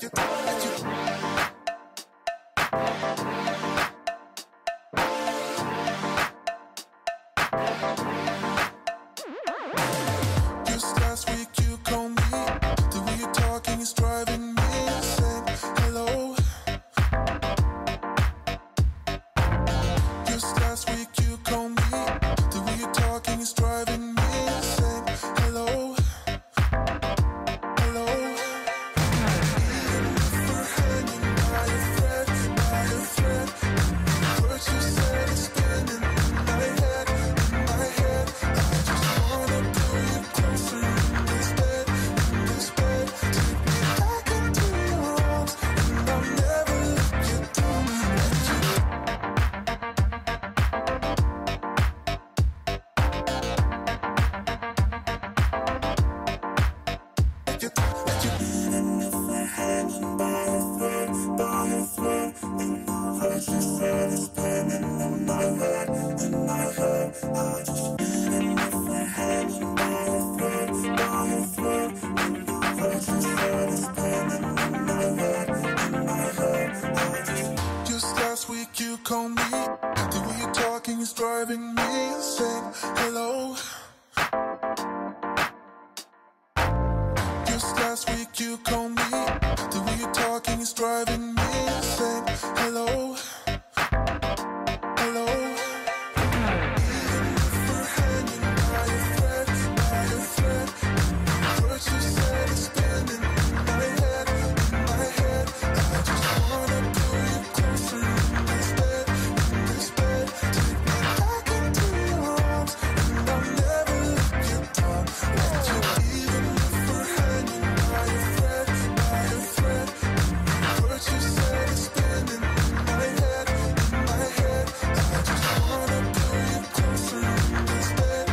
Just last week you called me. The way you're talking is driving me insane. Hello. Just last week you called me. The way you're talking is driving me insane. Hello. Hello. Even if we're hanging by a thread, what you said is spinning in my head, I just wanna pull you closer in this bed, take me back into your arms, and I'll never let you down, let you even if we're hanging by a thread, and what you said is spinning in my head, I just even if we're hanging by a thread, and what you said is spinning in my head, just last week you called me. The way you're talking is driving me insane. Hello. Just last week you called me. The way you're talking is driving me insane. Hello. Hello. Even if we're hanging by a thread, what you said is spinning in my head, I just wanna pull you closer in this bed, take me back into your arms, and I'll never let you down, let you. Even if we're hanging by a thread, what you said is spinning in my head, I just wanna pull you closer in this bed,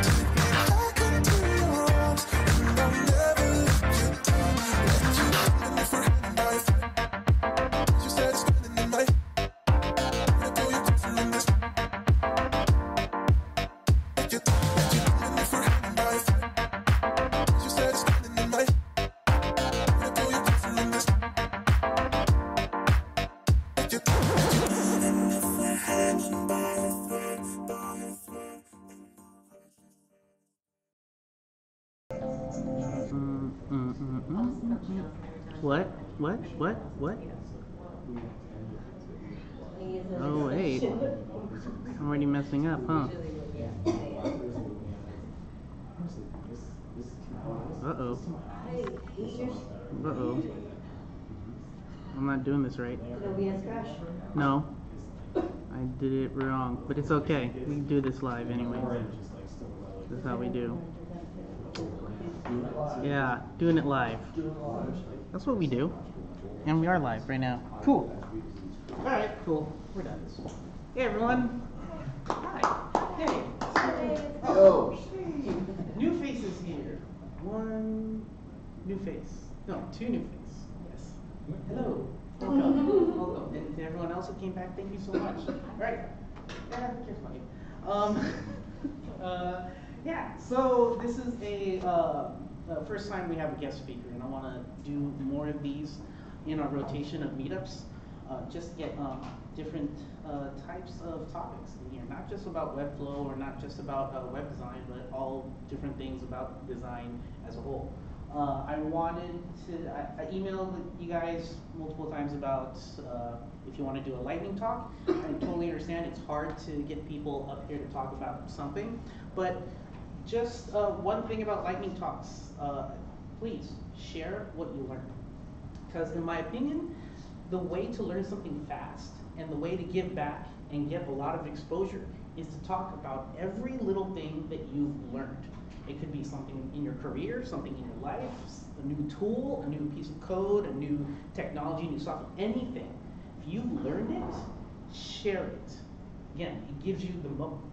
take me back into your arms, and I'll never let you down, let you. Even if we're hanging by a thread, what you said is spinning in my head, wanna pull you closer in this, let you. Even if we're hanging by a thread, what you said is spinning in my head, wanna pull you closer in this, let you. Even if we're hanging by a thread, What? Oh, wait. I'm already messing up, huh? Uh-oh. I'm not doing this right. No. I did it wrong, but it's okay. We can do this live anyway. This is how we do. Yeah, doing it live. That's what we do. And we are live right now. Cool. Alright, cool. We're done. Hey everyone. Hi. Hey. Oh, hey. New faces here. One new face. No, two new faces. Yes. Hello. Welcome. And to everyone else who came back, thank you so much. Alright. Yeah, here's money. Yeah, so this is a first time we have a guest speaker, and I want to do more of these in our rotation of meetups, just to get different types of topics in here, not just about Webflow or not just about web design, but all different things about design as a whole. I emailed you guys multiple times about if you want to do a lightning talk. I totally understand it's hard to get people up here to talk about something, but just one thing about lightning talks, please share what you learned. Because in my opinion, the way to learn something fast and the way to give back and get a lot of exposure is to talk about every little thing that you've learned. It could be something in your career, something in your life, a new tool, a new piece of code, a new technology, new software, anything. If you've learned it, share it. Again, it gives you the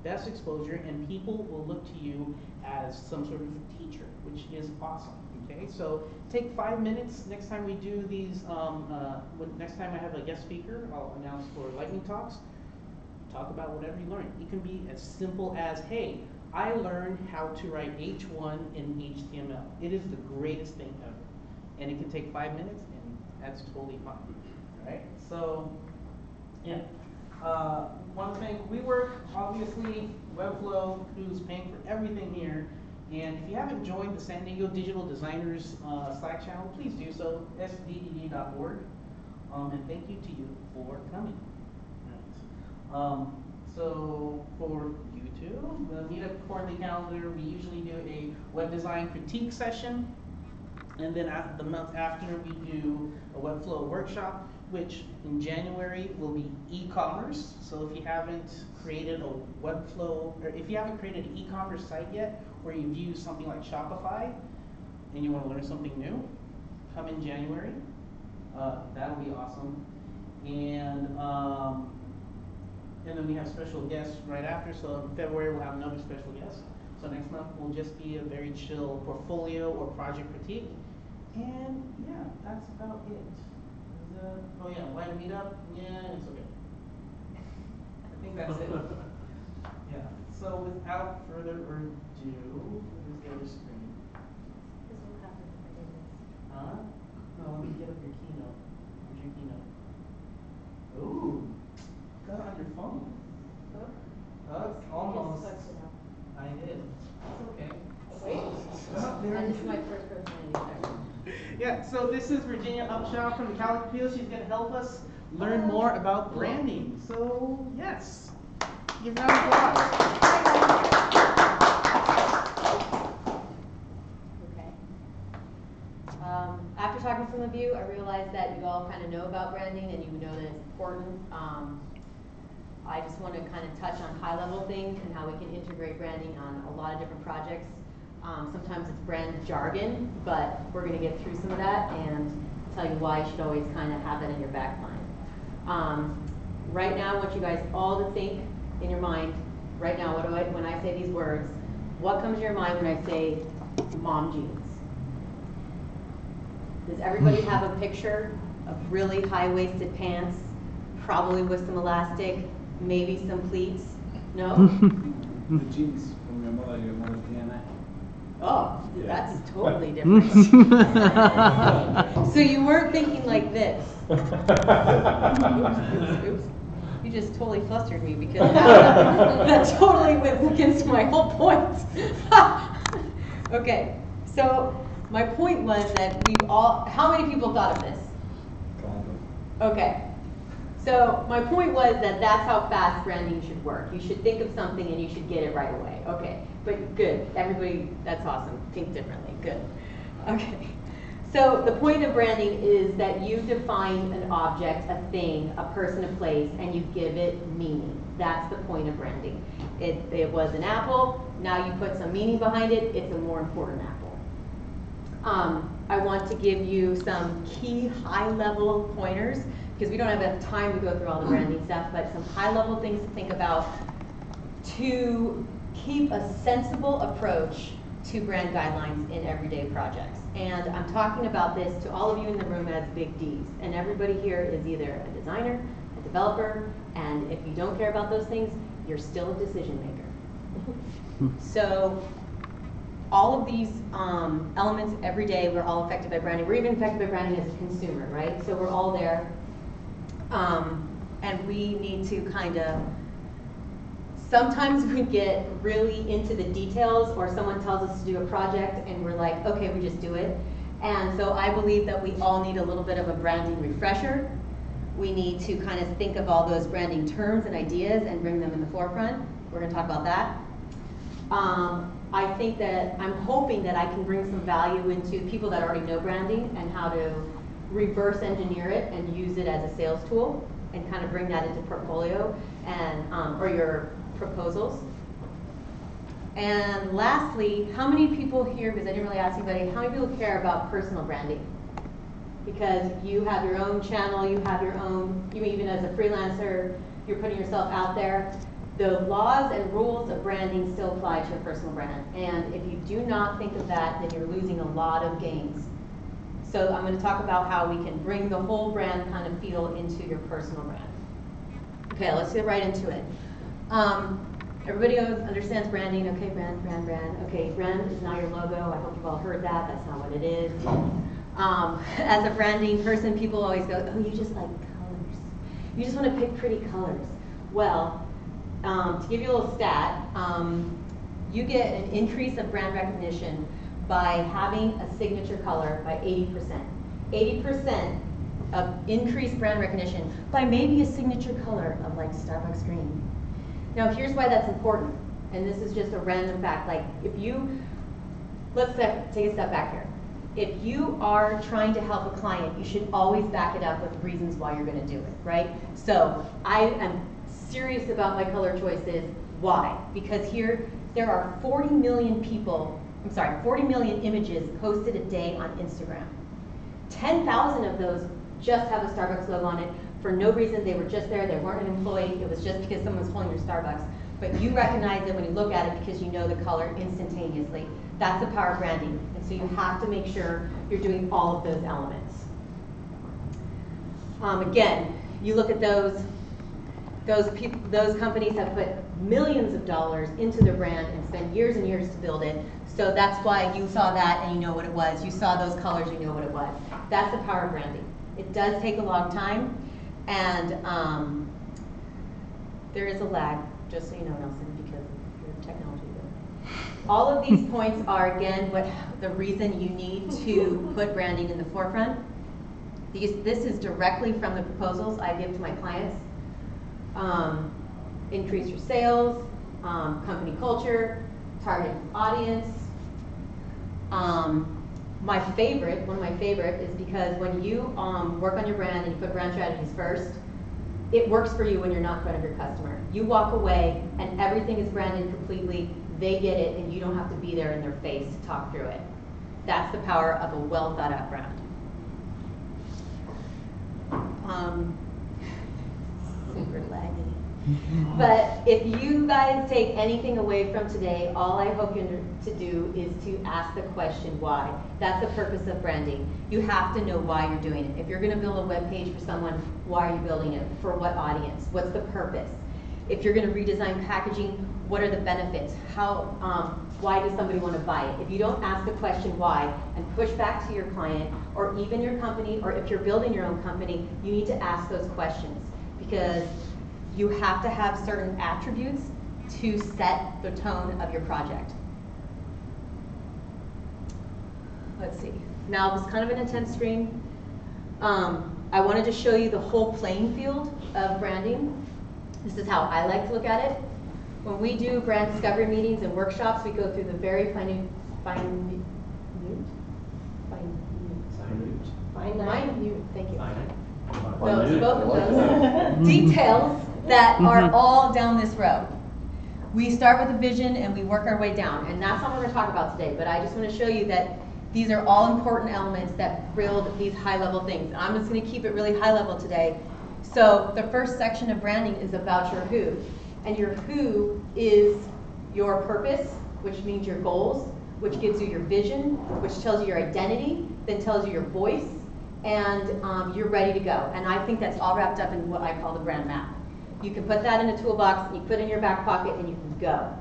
best exposure, and people will look to you as some sort of teacher, which is awesome. Okay, so take 5 minutes next time we do these. Next time I have a guest speaker, I'll announce for lightning talks. Talk about whatever you learned. It can be as simple as, hey, I learned how to write H1 in HTML. It is the greatest thing ever. and it can take 5 minutes, and that's totally fine. All right, so yeah. One thing, we work, obviously, Webflow, who's paying for everything here. And if you haven't joined the San Diego Digital Designers Slack channel, please do so, sdd.org. And thank you to you for coming. Right. So for YouTube, the meetup quarterly calendar, we usually do a web design critique session. And then the month after, we do a Webflow workshop, which in January will be e-commerce. So if you haven't created a Webflow, or if you haven't created an e-commerce site yet, or you've used something like Shopify, and you want to learn something new, come in January. That'll be awesome. And then we have special guests right after. So in February, we'll have another special guest. So next month will just be a very chill portfolio or project critique. And yeah, that's about it. Oh yeah, why to meet up? Yeah, it's okay. I think that's it. Yeah. So without further ado, where's the other screen? Huh? No, let me get up your keynote. Where's your keynote? Ooh, got it on your phone. Almost. I did. It's okay. Wait. Oh, there And it this is is. my first personality. Yeah, so this is Virginia Upshaw from the Cowlick Appeal. She's going to help us learn more about branding. So, yes, give a round of applause. Okay. After talking to some of you, I realized that you all kind of know about branding and you know that it's important. I just want to kind of touch on high-level things and how we can integrate branding on a lot of different projects. Sometimes it's brand jargon, but we're going to get through some of that and tell you why you should always kind of have that in your back mind. Right now, I want you guys all to think in your mind, right now, when I say these words, what comes to your mind when I say mom jeans? Does everybody have a picture of really high-waisted pants, probably with some elastic, maybe some pleats? No? The jeans from your mother's DNA. Oh, Yeah. that's totally different. So you weren't thinking like this. Oops. You just totally flustered me because that totally went against my whole point. Okay, so my point was that we've all, how many people thought of this? Okay. So my point was that that's how fast branding should work. You should think of something and you should get it right away. Okay, but good. Everybody, that's awesome. Think differently. Good. Okay. So the point of branding is that you define an object, a thing, a person, a place, and you give it meaning. That's the point of branding. It was an apple. Now you put some meaning behind it. It's a more important apple. I want to give you some key high-level pointers because we don't have enough time to go through all the branding stuff, but some high-level things to think about to keep a sensible approach to brand guidelines in everyday projects. And I'm talking about this to all of you in the room as big Ds. And everybody here is either a designer, a developer, and if you don't care about those things, you're still a decision maker. So all of these elements every day, we're all affected by branding. We're even affected by branding as a consumer, right? So we're all there. And we need to kind of, sometimes we get really into the details or someone tells us to do a project and we're like, okay, we just do it. And so I believe that we all need a little bit of a branding refresher. We need to kind of think of all those branding terms and ideas and bring them in the forefront. We're going to talk about that. I think that I'm hoping that I can bring some value into people that already know branding and how to reverse engineer it and use it as a sales tool and kind of bring that into portfolio and or your proposals. And lastly, how many people here, because I didn't really ask anybody, how many people care about personal branding? Because you have your own channel, you have your own, you even as a freelancer, you're putting yourself out there. The laws and rules of branding still apply to your personal brand. And if you do not think of that, then you're losing a lot of gains. So I'm going to talk about how we can bring the whole brand kind of feel into your personal brand. Okay, let's get right into it. Everybody understands branding. Okay, brand. Okay, brand is not your logo. I hope you've all heard that. That's not what it is. As a branding person, people always go, oh, you just like colors. You just want to pick pretty colors. Well, to give you a little stat, you get an increase of brand recognition by having a signature color by 80%. 80% of increased brand recognition by maybe a signature color of like Starbucks green. Now here's why that's important, and this is just a random fact. Like if you, let's take a step back here. If you are trying to help a client, you should always back it up with reasons why you're going to do it, right? So I am serious about my color choices. Why? Because here there are 40 million people, 40 million images posted a day on Instagram. 10,000 of those just have a Starbucks logo on it for no reason. They were just there. They weren't an employee. It was just because someone was holding your Starbucks. But you recognize it when you look at it because you know the color instantaneously. That's the power of branding. And so you have to make sure you're doing all of those elements. Again, you look at those companies have put millions of dollars into their brand and spent years and years to build it. So that's why you saw that and you know what it was. You saw those colors, you know what it was. That's the power of branding. It does take a long time, and there is a lag, just so you know, Nelson, because of your technology. All of these points are, again, the reason you need to put branding in the forefront. This is directly from the proposals I give to my clients. Increase your sales, company culture, target audience. One of my favorite is because when you work on your brand and you put brand strategies first, it works for you when you're not in front of your customer. You walk away and everything is branded completely, they get it, and you don't have to be there in their face to talk through it. That's the power of a well thought out brand. Super laggy. But if you guys take anything away from today, all I hope you to do is to ask the question why. That's the purpose of branding. You have to know why you're doing it. If you're going to build a web page for someone, why are you building it? For what audience? What's the purpose? If you're going to redesign packaging, what are the benefits? Why does somebody want to buy it? If you don't ask the question why and push back to your client or even your company, or if you're building your own company, you need to ask those questions, because you have to have certain attributes to set the tone of your project. Let's see. Now this is kind of an intense screen. I wanted to show you the whole playing field of branding. This is how I like to look at it. When we do brand discovery meetings and workshops, we go through the very minute both of those details that are all down this row. We start with a vision and we work our way down, and that's not what we're going to talk about today, but I just want to show you that these are all important elements that build these high-level things. I'm just going to keep it really high-level today. So the first section of branding is about your who, and your who is your purpose, which means your goals, which gives you your vision, which tells you your identity, then tells you your voice, and you're ready to go. And I think that's all wrapped up in what I call the brand map. You can put that in a toolbox, and you put it in your back pocket, and you can go.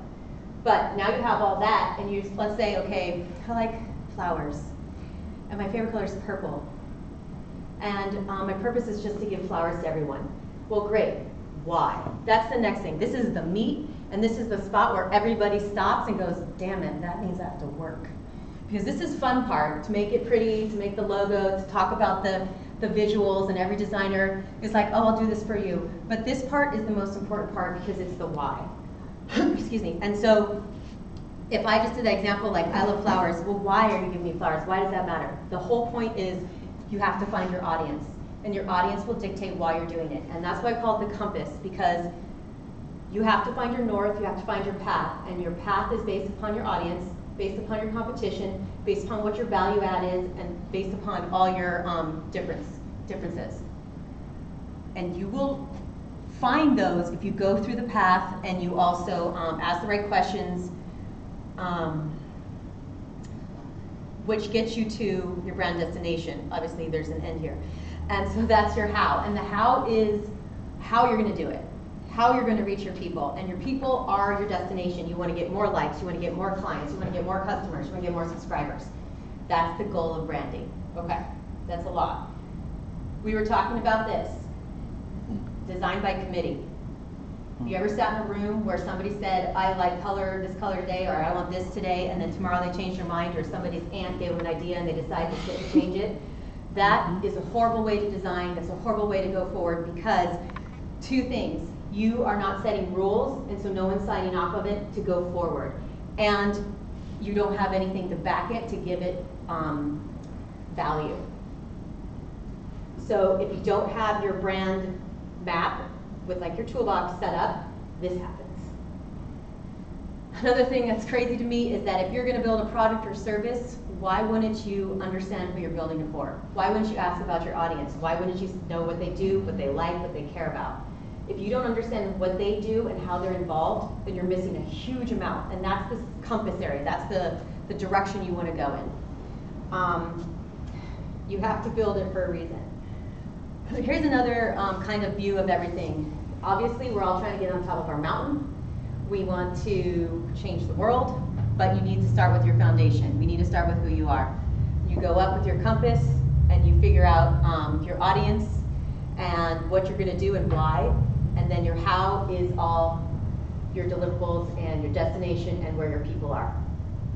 But now you have all that, and you let's say, okay, I like flowers, and my favorite color is purple, and my purpose is just to give flowers to everyone. Well, great. Why? That's the next thing. This is the meat, and this is the spot where everybody stops and goes, damn it, that means I have to work. Because this is fun part, to make it pretty, to make the logo, to talk about the visuals, and every designer is like, oh, I'll do this for you. But this part is the most important part because it's the why. Excuse me. And so if I just did that example, like, I love flowers, well, why are you giving me flowers? Why does that matter? The whole point is you have to find your audience, and your audience will dictate why you're doing it. And that's why I call it the compass, because you have to find your north, you have to find your path, and your path is based upon your audience, based upon your competition, based upon what your value add is, and based upon all your differences. And you will find those if you go through the path and you also ask the right questions, which gets you to your brand destination. Obviously, there's an end here. And so that's your how. And the how is how you're going to do it, how you're going to reach your people. And your people are your destination. You want to get more likes, you want to get more clients, you want to get more customers, you want to get more subscribers. That's the goal of branding. Okay, that's a lot. We were talking about this, design by committee. You ever sat in a room where somebody said, I like this color today, or I want this today, and then tomorrow they change their mind, or somebody's aunt gave them an idea and they decide to sit and change it? That is a horrible way to design. That's a horrible way to go forward, because two things. You are not setting rules, and so no one's signing off of it to go forward. And you don't have anything to back it, to give it value. So if you don't have your brand map with like your toolbox set up, this happens. Another thing that's crazy to me is that if you're going to build a product or service, why wouldn't you understand who you're building it for? Why wouldn't you ask about your audience? Why wouldn't you know what they do, what they like, what they care about? If you don't understand what they do and how they're involved, then you're missing a huge amount. And that's the compass area. That's the direction you want to go in. You have to build it for a reason. Here's another kind of view of everything. Obviously, we're all trying to get on top of our mountain. We want to change the world, but you need to start with your foundation. We need to start with who you are. You go up with your compass, and you figure out your audience and what you're going to do and why, and then your how is all your deliverables and your destination and where your people are,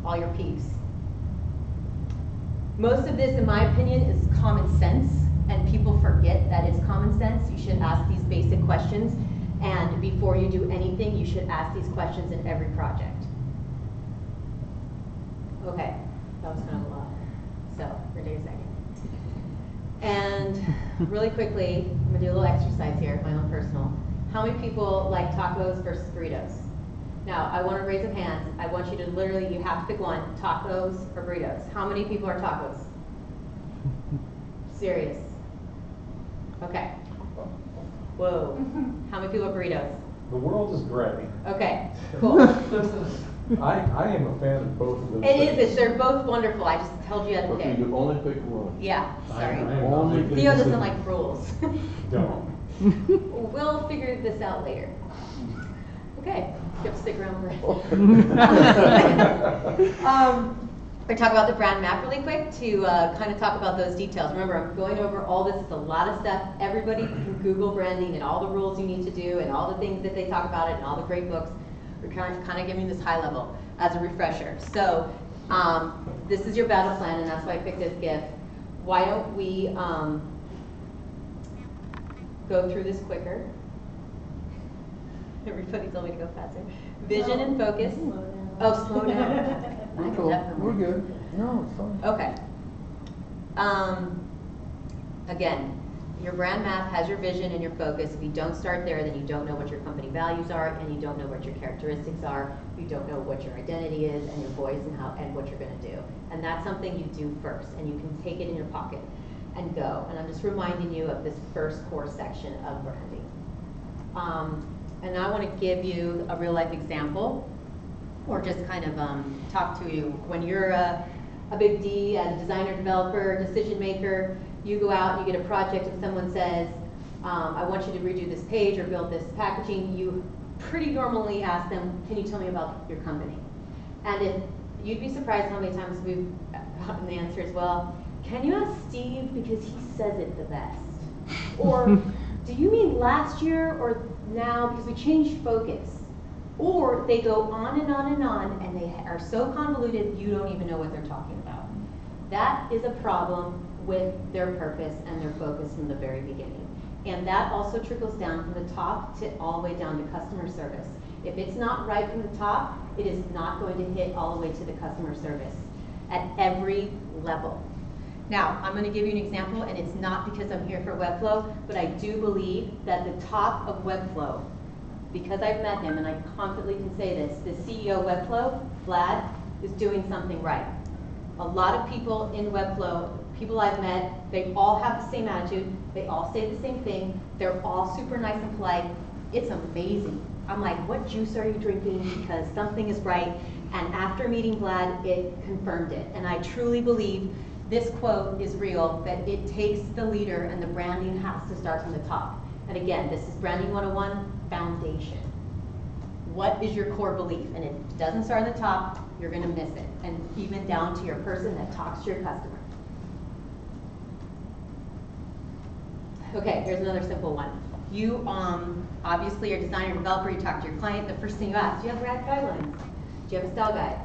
all your P's. Most of this, in my opinion, is common sense, and people forget that it's common sense. You should ask these basic questions, and before you do anything, you should ask these questions in every project. Okay, that was kind of a lot. So, we're going to take a second. And really quickly, I'm going to do a little exercise here, my own personal. How many people like tacos versus burritos? Now, I want to raise of hands. I want you to literally, you have to pick one, tacos or burritos. How many people are tacos? Serious. Okay. Whoa. How many people are burritos? The world is gray. Okay, cool. I am a fan of both of those. It is, they're both wonderful. I just told you the other Okay, day. you can only pick one. Yeah, sorry. Only Theo doesn't like rules. Don't. We'll figure this out later. Okay, you have to stick around for it. We're talking about the brand map really quick to kind of talk about those details. Remember, I'm going over all this. It's a lot of stuff. Everybody can Google branding and all the rules you need to do and all the things that they talk about it and all the great books. We're kind of giving this high level as a refresher. So this is your battle plan, and that's why I picked this gift. Why don't we go through this quicker? Everybody told me to go faster. Vision and focus. Oh, slow down. We're cool. We're good. No, it's fine. Okay. Again, your brand map has your vision and your focus. If you don't start there, then you don't know what your company values are, and you don't know what your characteristics are. You don't know what your identity is and your voice and what you're going to do. And that's something you do first, and you can take it in your pocket and go. And I'm just reminding you of this first core section of branding. And I want to give you a real life example, or just kind of talk to you. When you're a big D, a designer, developer, decision maker, you go out and you get a project and someone says, I want you to redo this page or build this packaging, you pretty normally ask them, can you tell me about your company? And you'd be surprised how many times we've gotten the answer as well, can you ask Steve because he says it the best? Or do you mean last year or now because we changed focus? Or they go on and on and on, and they are so convoluted you don't even know what they're talking about. That is a problem with their purpose and their focus from the very beginning. And that also trickles down from the top to all the way down to customer service. If it's not right from the top, it is not going to hit all the way to the customer service at every level. Now, I'm going to give you an example, and it's not because I'm here for Webflow, but I do believe that the top of Webflow, because I've met him and I confidently can say this, the CEO of Webflow, Vlad, is doing something right. A lot of people in Webflow, people I've met, they all have the same attitude, they all say the same thing, they're all super nice and polite. It's amazing. I'm like, what juice are you drinking? Because something is right. And after meeting Vlad, it confirmed it. And I truly believe this quote is real, that it takes the leader and the branding has to start from the top. And again, this is Branding 101, foundation. What is your core belief? And if it doesn't start at the top, you're going to miss it. And even down to your person that talks to your customer. Okay, here's another simple one. You obviously are a designer, developer, you talk to your client, the first thing you ask, do you have brand guidelines? Do you have a style guide?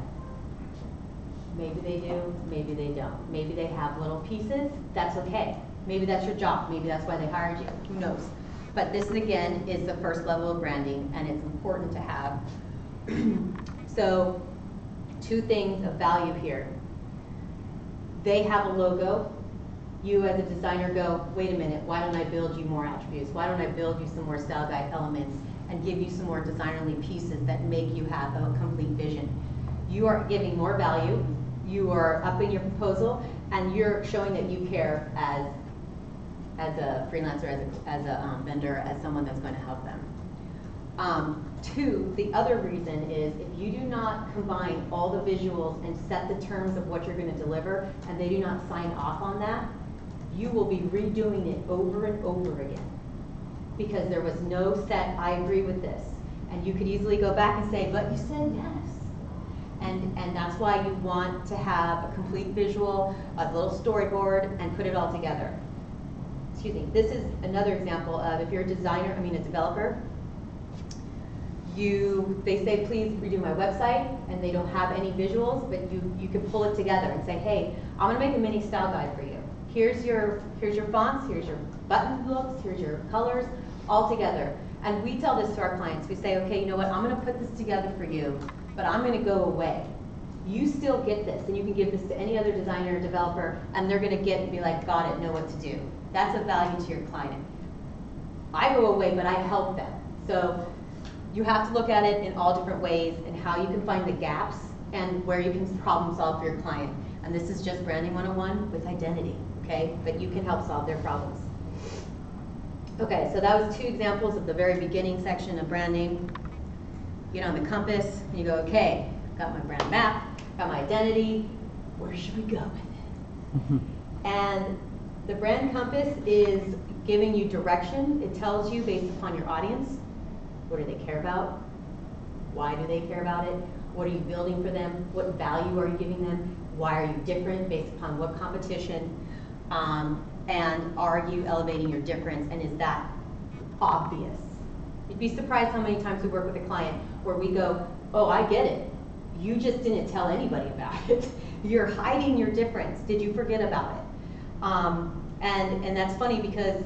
Maybe they do, maybe they don't. Maybe they have little pieces, that's okay. Maybe that's your job, maybe that's why they hired you, who knows? But this again is the first level of branding and it's important to have. So, two things of value here. They have a logo. You as a designer go, wait a minute, why don't I build you more attributes? Why don't I build you some more style guide elements and give you some more designerly pieces that make you have a complete vision? You are giving more value, you are upping your proposal, and you're showing that you care as a freelancer, as a vendor, as someone that's going to help them. Two, the other reason is if you do not combine all the visuals and set the terms of what you're going to deliver, and they do not sign off on that, you will be redoing it over and over again. Because there was no set, I agree with this. And you could easily go back and say, but you said yes. And that's why you want to have a complete visual, a little storyboard, and put it all together. Excuse me, this is another example of if you're a designer, a developer, they say, please redo my website, and they don't have any visuals, but you can pull it together and say, hey, I'm gonna make a mini style guide for you. Here's your fonts, here's your button looks, here's your colors, all together. And we tell this to our clients. We say, okay, you know what, I'm gonna put this together for you, but I'm gonna go away. You still get this, and you can give this to any other designer or developer, and they're gonna get and be like, got it, know what to do. That's a value to your client. I go away, but I help them. So you have to look at it in all different ways and how you can find the gaps and where you can problem solve for your client. And this is just branding 101 with identity, okay? But you can help solve their problems. Okay, so that was two examples of the very beginning section of branding. Get on the compass, and you go, okay, got my brand map, got my identity, where should we go with it? And the brand compass is giving you direction. It tells you based upon your audience, what do they care about? Why do they care about it? What are you building for them? What value are you giving them? Why are you different based upon what competition? And are you elevating your difference? And is that obvious? You'd be surprised how many times we work with a client where we go, oh, I get it. You just didn't tell anybody about it. You're hiding your difference. Did you forget about it? And that's funny because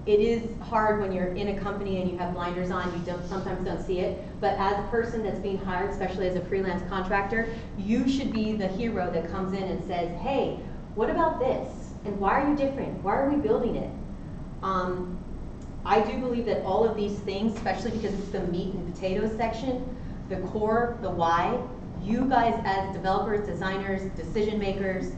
it is hard when you're in a company and you have blinders on, you sometimes don't see it, but as a person that's being hired, especially as a freelance contractor, you should be the hero that comes in and says, hey, what about this? And why are you different? Why are we building it? I do believe that all of these things, especially because it's the meat and potatoes section, the core, the why, you guys as developers, designers, decision makers,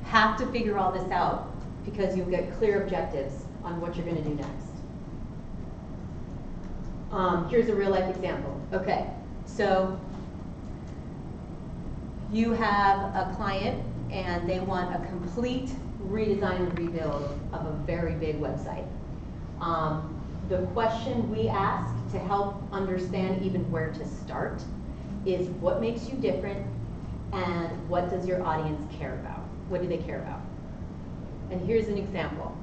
have to figure all this out because you'll get clear objectives on what you're going to do next. Here's a real life example. Okay, so you have a client and they want a complete redesign and rebuild of a very big website. The question we ask to help understand even where to start is what makes you different and what does your audience care about? What do they care about? And here's an example.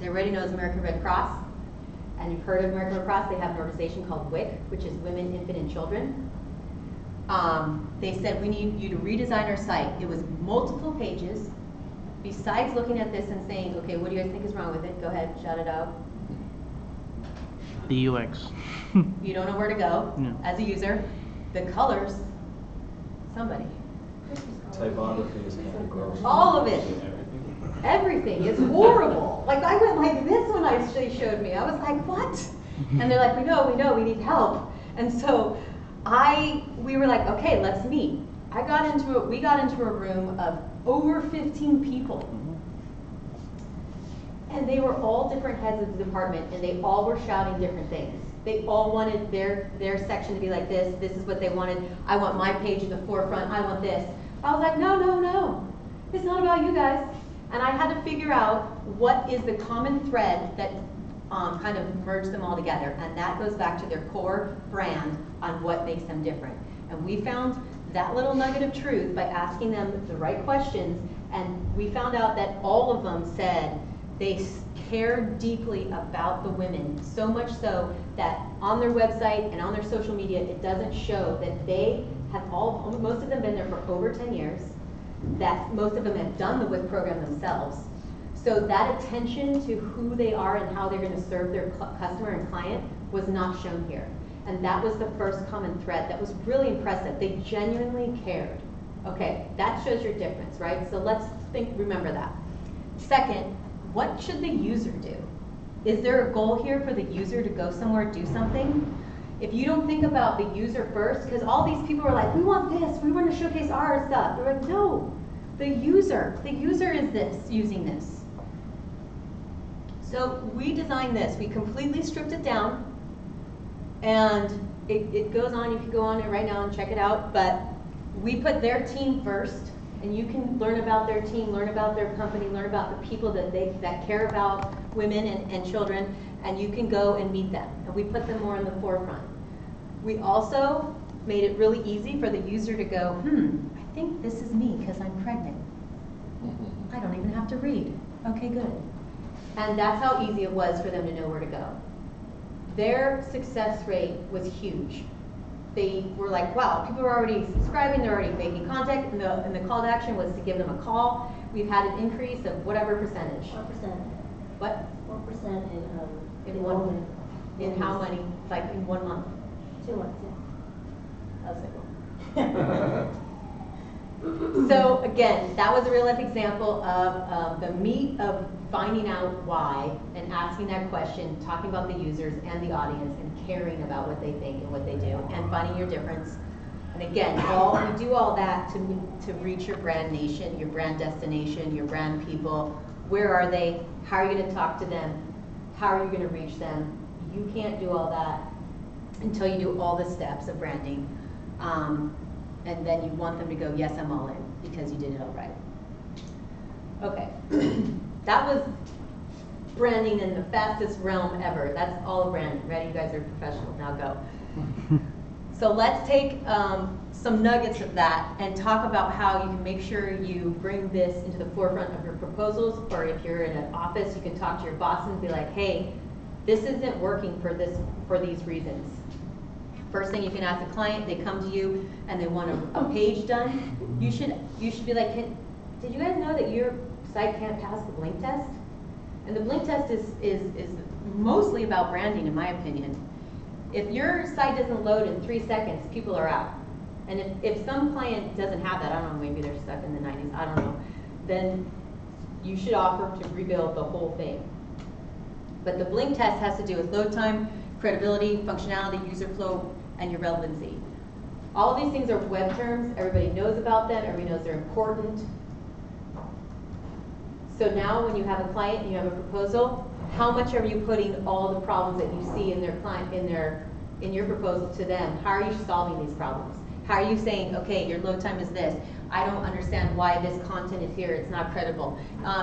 Everybody knows American Red Cross, and you've heard of American Red Cross. They have an organization called WIC, which is Women, Infant, and Children. They said, we need you to redesign our site. It was multiple pages. Besides looking at this and saying, okay, what do you guys think is wrong with it? Go ahead, shout it out. The UX. You don't know where to go as a user. The colors, somebody. Typography is kind of gross. All of it. Everything is horrible. Like I went like this when they showed me. I was like, what? And they're like, we know, we need help. And so we were like, okay, let's meet. We got into a room of over 15 people. And they were all different heads of the department, and they all were shouting different things. They all wanted their section to be like this. This is what they wanted. I want my page in the forefront. I want this. I was like, no. It's not about you guys. And I had to figure out what is the common thread that kind of merge them all together. And that goes back to their core brand on what makes them different. And we found that little nugget of truth by asking them the right questions, and we found out that all of them said they care deeply about the women, so much so that on their website and on their social media, it doesn't show that they have most of them been there for over 10 years, that most of them have done the WIC program themselves. So that attention to who they are and how they're going to serve their customer and client was not shown here. And that was the first common thread that was really impressive. They genuinely cared. Okay, that shows your difference, right? So let's remember that. Second, what should the user do? Is there a goal here for the user to go somewhere, do something? If you don't think about the user first, because all these people are like, we want this, we want to showcase our stuff. They're like, no, the user is this, using this. So we designed this, we completely stripped it down, and it goes on, you can go on it right now and check it out, but we put their team first, and you can learn about their team, learn about their company, learn about the people that care about women and children, and you can go and meet them. And we put them more in the forefront. We also made it really easy for the user to go, I think this is me because I'm pregnant. I don't even have to read. Okay, good. And that's how easy it was for them to know where to go. Their success rate was huge. They were like, wow, people are already subscribing, they're already making contact, and the call to action was to give them a call. We've had an increase of whatever percentage. 1%. What? 1% In one month. In how many? Like in 1 month? 2 months, yeah. I was like, so again, that was a real life example of the meat of finding out why and asking that question, talking about the users and the audience and caring about what they think and what they do and finding your difference. And again, we do all that to reach your brand nation, your brand destination, your brand people. Where are they? How are you going to talk to them? How are you going to reach them? You can't do all that until you do all the steps of branding. And then you want them to go, yes, I'm all in, because you did it all right. Okay, that was branding in the fastest realm ever. That's all of branding. Ready? You guys are professionals. Now go. So let's take some nuggets of that and talk about how you can make sure you bring this into the forefront of your proposals, or if you're in an office, you can talk to your boss and be like, hey, this isn't working for these reasons. First thing you can ask a client, they come to you and they want a page done. You should be like, did you guys know that your site can't pass the blink test? And the blink test is mostly about branding, in my opinion. If your site doesn't load in 3 seconds, people are out. And if some client doesn't have that, I don't know, maybe they're stuck in the 90s, I don't know, then you should offer to rebuild the whole thing. But the blink test has to do with load time, credibility, functionality, user flow, and your relevancy. All of these things are web terms. Everybody knows about them. Everybody knows they're important. So now when you have a client and you have a proposal, how much are you putting all the problems that you see in their client in your proposal to them? How are you solving these problems? How are you saying, okay, your load time is this. I don't understand why this content is here. It's not credible.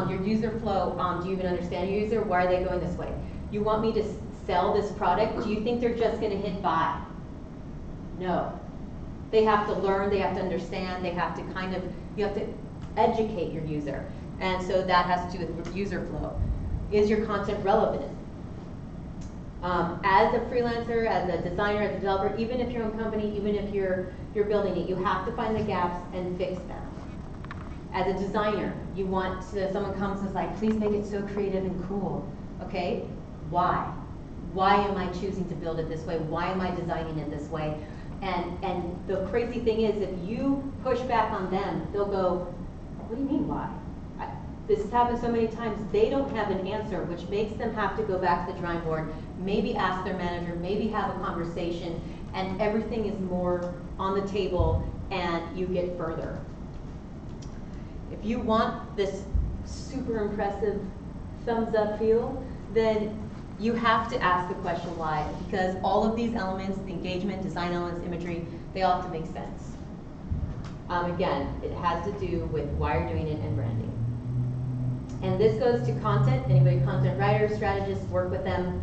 Your user flow, do you even understand your user? Why are they going this way? You want me to sell this product? Do you think they're just going to hit buy? No. They have to learn, they have to understand, you have to educate your user. And so that has to do with user flow. Is your content relevant? As a freelancer, as a designer, as a developer, even if you're your own company, even if you're building it, you have to find the gaps and fix them. As a designer, you want someone comes and is like, please make it so creative and cool. Okay, why? Why am I choosing to build it this way? Why am I designing it this way? And the crazy thing is, if you push back on them, they'll go, what do you mean why? This has happened so many times, they don't have an answer, which makes them have to go back to the drawing board, maybe ask their manager, maybe have a conversation, and everything is more on the table and you get further. If you want this super impressive thumbs up feel, then you have to ask the question why, because all of these elements, the engagement, design elements, imagery, they all have to make sense. Again, it has to do with why you're doing it and branding. And this goes to content. Anybody content writer, strategist, work with them.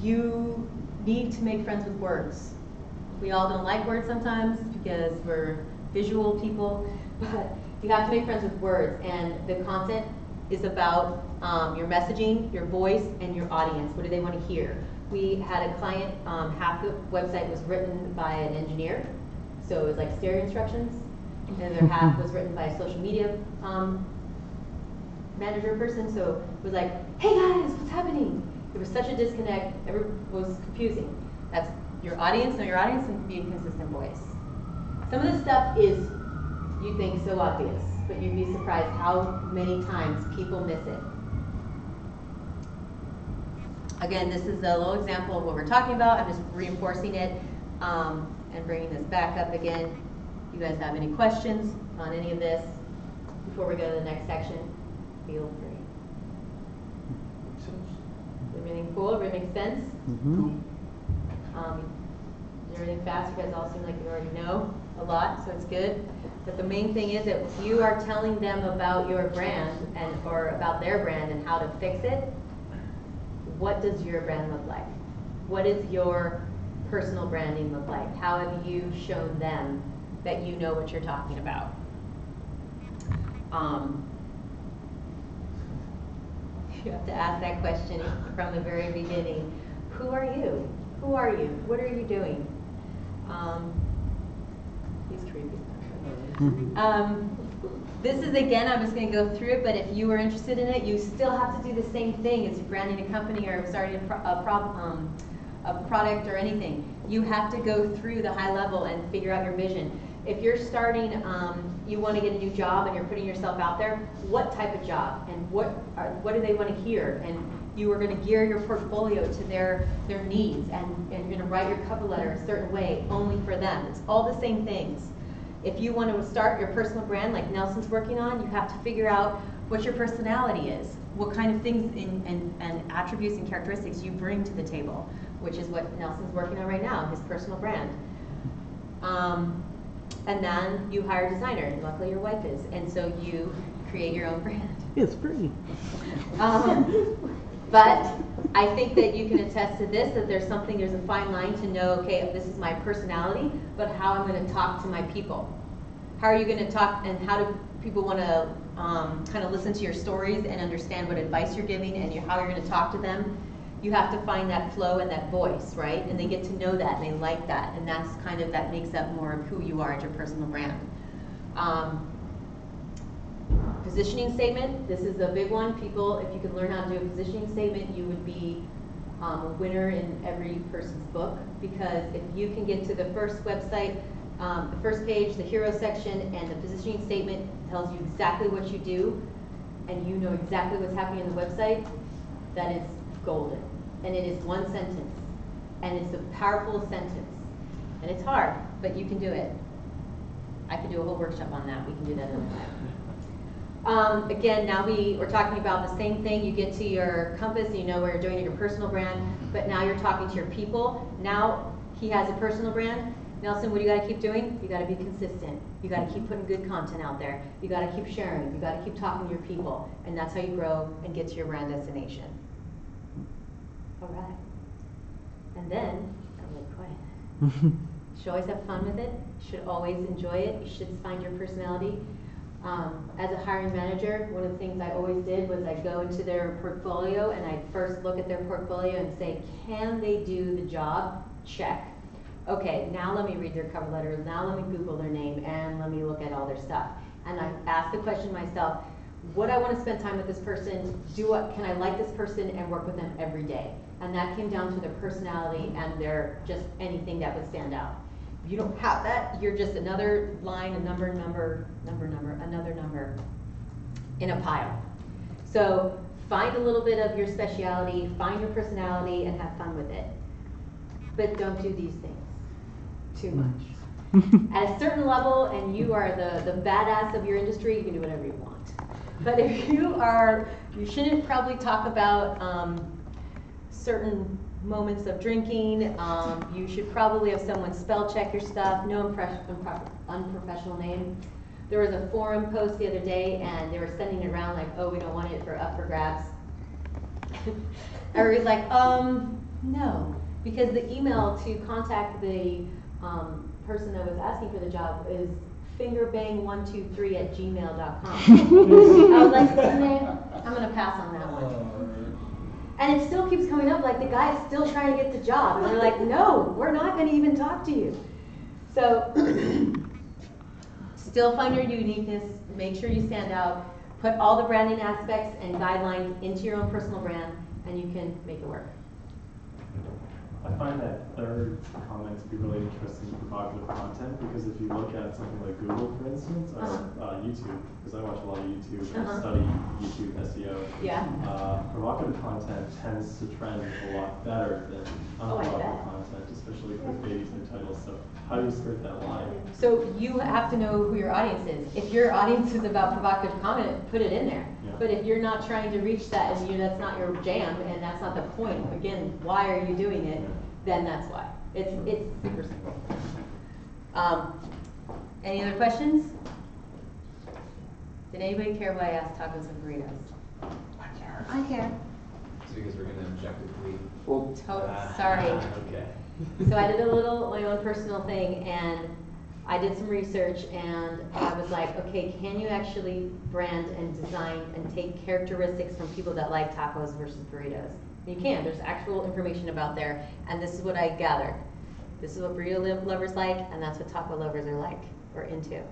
You need to make friends with words. We all don't like words sometimes because we're visual people, but you have to make friends with words. And the content is about your messaging, your voice, and your audience. What do they want to hear? We had a client, half the website was written by an engineer, so it was like stereo instructions, and the other half was written by a social media manager person, so it was like, hey guys, what's happening? There was such a disconnect, it was confusing. That's your audience, know your audience, and be a consistent voice. Some of this stuff is, you think, so obvious, but you'd be surprised how many times people miss it. Again, this is a little example of what we're talking about. I'm just reinforcing it and bringing this back up again. If you guys have any questions on any of this before we go to the next section, feel free. Is everything cool? Everything makes sense? Mm-hmm. Is everything fast? You guys all seem like you already know a lot, so it's good. But the main thing is that you are telling them about your brand or about their brand and how to fix it. What does your brand look like? What does your personal branding look like? How have you shown them that you know what you're talking about? You have to ask that question from the very beginning. Who are you? Who are you? What are you doing? He's creepy. This is, again, I'm just going to go through it, but if you are interested in it, you still have to do the same thing as branding a company or starting a product or anything. You have to go through the high level and figure out your vision. If you're starting, you want to get a new job and you're putting yourself out there, what type of job and what do they want to hear? And you are going to gear your portfolio to their needs, and you're going to write your cover letter a certain way only for them. It's all the same things. If you want to start your personal brand like Nelson's working on, you have to figure out what your personality is, what kind of things and attributes and characteristics you bring to the table, which is what Nelson's working on right now, his personal brand. And then you hire a designer. Luckily your wife is. And so you create your own brand. It's free. But I think that you can attest to this, that there's a fine line to know, okay, this is my personality, but how I'm going to talk to my people. How are you going to talk, and how do people want to kind of listen to your stories and understand what advice you're giving and how you're going to talk to them? You have to find that flow and that voice, right? And they get to know that, and they like that, and that's kind of, that makes up more of who you are as your personal brand. Positioning statement, this is a big one. People, if you could learn how to do a positioning statement, you would be a winner in every person's book, because if you can get to the first website, the first page, the hero section, and the positioning statement tells you exactly what you do, and you know exactly what's happening on the website, that is golden. And it is one sentence, and it's a powerful sentence. And it's hard, but you can do it. I could do a whole workshop on that. We can do that another time. Again, now we're talking about the same thing. You get to your compass, and you know where you're doing your personal brand, but now you're talking to your people. Now he has a personal brand. Nelson, what do you got to keep doing? You got to be consistent. You got to keep putting good content out there. You got to keep sharing. You got to keep talking to your people, and that's how you grow and get to your brand destination. All right. And then, I'm really quiet. You should always have fun with it. You should always enjoy it. You should find your personality. As a hiring manager, one of the things I always did was I'd go into their portfolio and I'd first look at their portfolio and say, can they do the job? Check. Okay, now let me read their cover letter. Now let me Google their name and let me look at all their stuff. And I ask the question myself, would I want to spend time with this person? Can I like this person and work with them every day? And that came down to their personality and their just anything that would stand out. If you don't have that, you're just another line, a number, another number in a pile. So find a little bit of your speciality, find your personality, and have fun with it. But don't do these things too much. At a certain level, and you are the badass of your industry, you can do whatever you want. But if you shouldn't probably talk about certain moments of drinking. You should probably have someone spell check your stuff. No unprofessional name. There was a forum post the other day, and they were sending it around like, oh, we don't want it for up for grabs. Everybody's like, no, because the email to contact the person that was asking for the job is fingerbang123@gmail.com. I was like, I'm gonna pass on that one. And it still keeps coming up, like the guy is still trying to get the job. And they're like, no, we're not going to even talk to you. So, still find your uniqueness, make sure you stand out, put all the branding aspects and guidelines into your own personal brand, and you can make it work. I find that third comment to be really interesting for provocative content, because if you look at something like Google, for instance, or YouTube, because I watch a lot of YouTube and study YouTube SEO, provocative content tends to trend a lot better than unprovocative content, especially clickbaity type titles. So how do you skirt that line? So you have to know who your audience is. If your audience is about provocative comment, put it in there. Yeah. But if you're not trying to reach that, and that's not your jam, and that's not the point, again, why are you doing it? Then that's why. It's super simple. Any other questions? Did anybody care why I asked tacos and burritos? I care. It's because we're going to objectively. Well, Sorry. Okay. So I did a little, my own personal thing, and I did some research, and I was like, okay, can you actually brand and design and take characteristics from people that like tacos versus burritos? You can. There's actual information about there, and this is what I gathered. This is what burrito lovers like, and that's what taco lovers are like or into.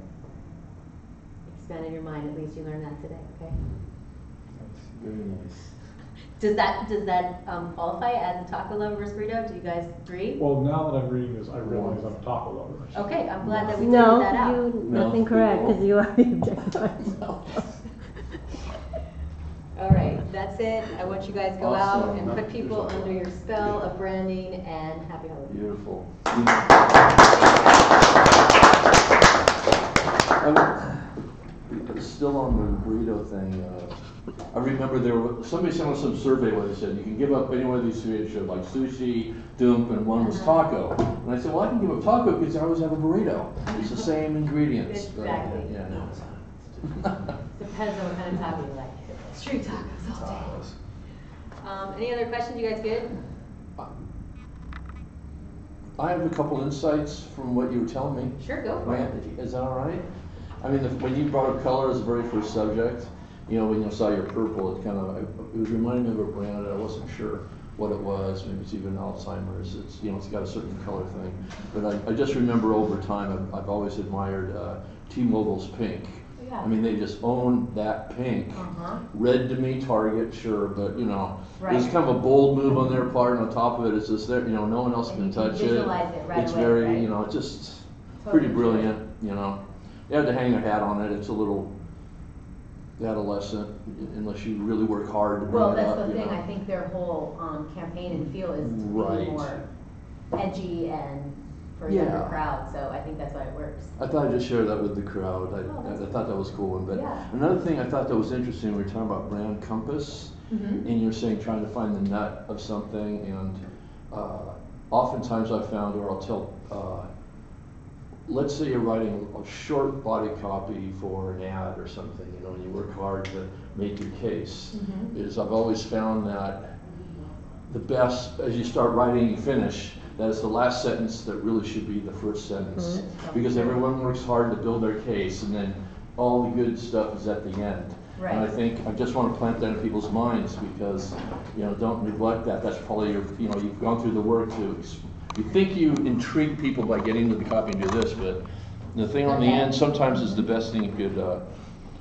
Expanded your mind. At least you learned that today. Okay. That's very nice. Does that qualify as a taco lover versus burrito? Do you guys agree? Well, now that I'm reading this, I realize I'm a taco lover. So. Okay, I'm glad that we figured that out. No, that's incorrect, because you already objectified. All right, that's it. I want you guys to go Awesome. out and put people under your spell of branding, and happy holidays. Beautiful. Still on the burrito thing, I remember somebody sent us some survey where they said you can give up any one of these three. It showed like sushi, dump, and one was taco. And I said, well, I can give up taco because I always have a burrito. It's the same ingredients. Exactly. Yeah, no. Depends on what kind of taco you like. Street tacos all day. Any other questions? You guys good? I have a couple insights from what you were telling me. Sure, go for it. Is that all right? I mean, when you brought up color as the very first subject, when you saw your purple, it was reminding me of a brand that I wasn't sure what it was. Maybe it's even Alzheimer's. It's got a certain color thing. But I just remember over time, I've always admired T-Mobile's pink. Yeah. I mean, they just own that pink. Red to me, Target, sure, but Right. it's kind of a bold move on their part. And on top of it, it's just there. No one else can touch it. Visualize it right It's away, very, right? it's just Totally pretty brilliant. You have to hang your hat on it. It's a little adolescent unless you really work hard to bring Well, it that's up. the thing. I think their whole campaign and feel is to be Right. more edgy and for a Yeah. younger crowd. So I think that's why it works. I thought I'd just share that with the crowd. I thought that was a cool one. But another thing I thought that was interesting, we were talking about brand compass, and you're saying trying to find the nut of something. And oftentimes I've found, or I'll tell, let's say you're writing a short body copy for an ad or something, and you work hard to make your case. I've always found that the best, as you start writing, you finish, that is the last sentence that really should be the first sentence. Because everyone works hard to build their case, and then all the good stuff is at the end. Right. And I think I just want to plant that in people's minds because, don't neglect that. That's probably you've gone through the work to. You think you intrigue people by getting to the copy and do this, but the thing on the end sometimes is the best thing you could.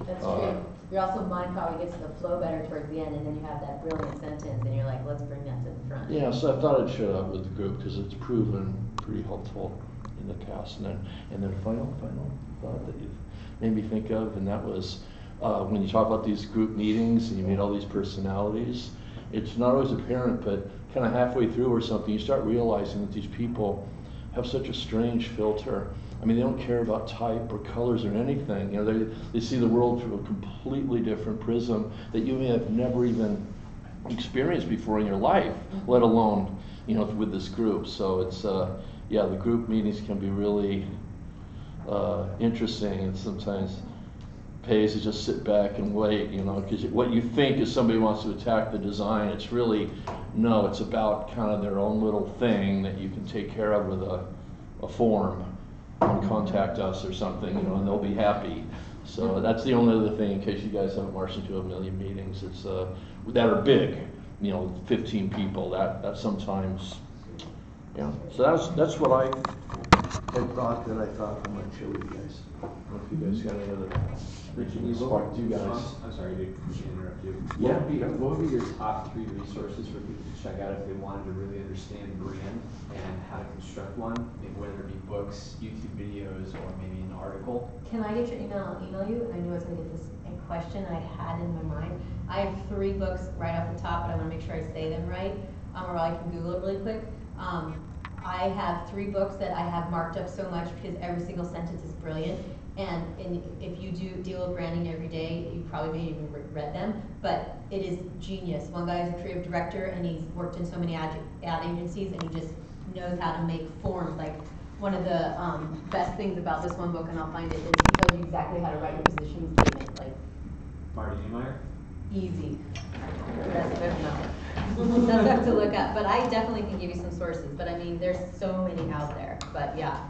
That's true. Your also mind probably gets the flow better towards the end, and then you have that brilliant sentence, and you're like, let's bring that to the front. Yeah, so I thought I'd share that with the group because it's proven pretty helpful in the past. And then final thought that you made me think of, and that was when you talk about these group meetings and you meet all these personalities. It's not always apparent, but kind of halfway through or something, you start realizing that these people have such a strange filter. I mean, they don't care about type or colors or anything. They see the world through a completely different prism that you may have never even experienced before in your life, let alone, with this group. So it's, the group meetings can be really interesting, and sometimes pays to just sit back and wait, you know, because what you think is somebody wants to attack the design, it's really, no, it's about kind of their own little thing that you can take care of with a form and contact us or something, you know, and they'll be happy. So that's the only other thing, in case you guys haven't marched into a million meetings, it's that are big, you know, 15 people, that sometimes, yeah. So that's what I had thought that I thought I might share with you guys. I don't know if you guys got any other, Richard, sparked you guys. I'm sorry to interrupt you. Yeah. What would be your top 3 resources for people to check out if they wanted to really understand brand and how to construct one, maybe whether it be books, YouTube videos, or maybe an article? Can I get your email? I'll email you. I knew I was going to get this question I had in my mind. I have 3 books right off the top, but I want to make sure I say them right, or I can Google it really quick. I have 3 books that I have marked up so much because every single sentence is brilliant. And if you do deal with branding every day, you probably may even read them, but it is genius. One guy is a creative director and he's worked in so many ad agencies and he just knows how to make forms. Like one of the best things about this one book, and I'll find it, is he tells you exactly how to write a positioning statement. Like Marty Niemeyer? easy. That's good enough. That's tough to look up, but I definitely can give you some sources. But I mean, there's so many out there. But yeah.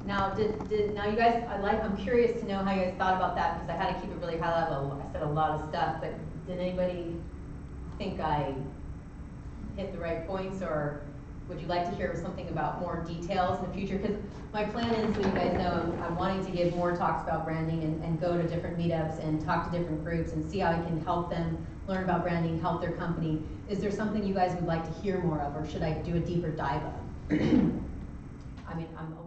Now, now you guys, I'm curious to know how you guys thought about that because I had to keep it really high level. I said a lot of stuff, but did anybody think I hit the right points, or would you like to hear something about more details in the future? Because my plan is, so you guys know, I'm wanting to give more talks about branding and go to different meetups and talk to different groups and see how I can help them learn about branding, help their company. Is there something you guys would like to hear more of, or should I do a deeper dive of? I mean, I'm